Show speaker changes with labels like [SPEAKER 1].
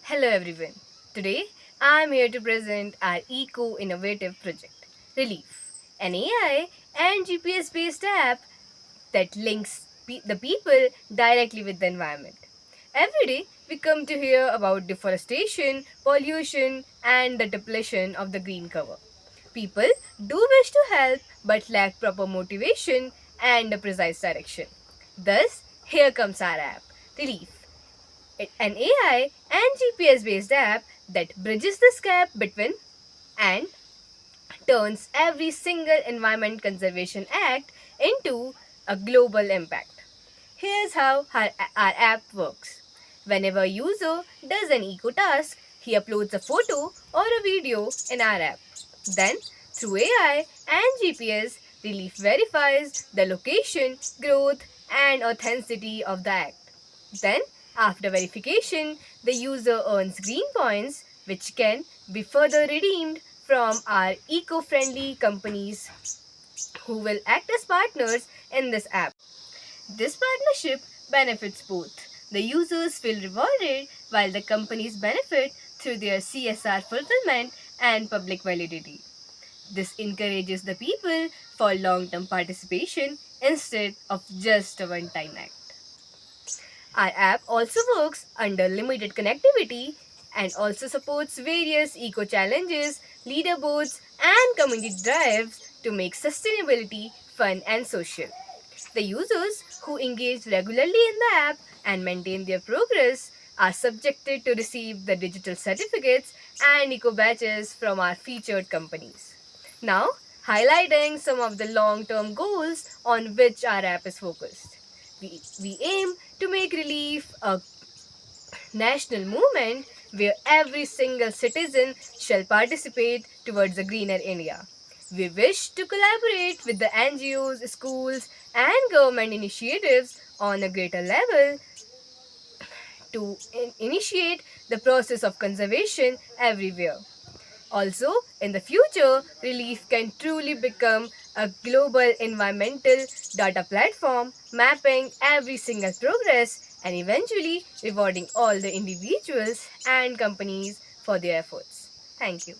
[SPEAKER 1] Hello everyone. Today I am here to present our eco-innovative project, Relief, an AI and GPS based app that links the people directly with the environment. Every day we come to hear about deforestation, pollution and the depletion of the green cover. People do wish to help but lack proper motivation and a precise direction. Thus, here comes our app, Relief, an AI and GPS based app that bridges this gap between and turns every single environment conservation act into a global impact. Here's how our app works. Whenever a user does an eco task, he uploads a photo or a video in our app. Then, through AI and GPS, Relief verifies the location, growth, and authenticity of the act. Then, after verification, the user earns green points, which can be further redeemed from our eco friendly companies who will act as partners in this app. This partnership benefits both. The users feel rewarded while the companies benefit through their CSR fulfillment and public validity. This encourages the people for long term participation instead of just a one time act. Our app also works under limited connectivity and also supports various eco challenges, leaderboards, and community drives to make sustainability fun and social. The users who engage regularly in the app and maintain their progress are subjected to receive the digital certificates and eco badges from our featured companies. Now, highlighting some of the long term goals on which our app is focused. We aim to make relief a national movement where every single citizen shall participate towards a greener India. We wish to collaborate with the NGOs, schools, and government initiatives on a greater level to initiate the process of conservation everywhere. Also, in the future, Relief can truly become a global environmental data platform mapping every single progress and eventually rewarding all the individuals and companies for their efforts. Thank you.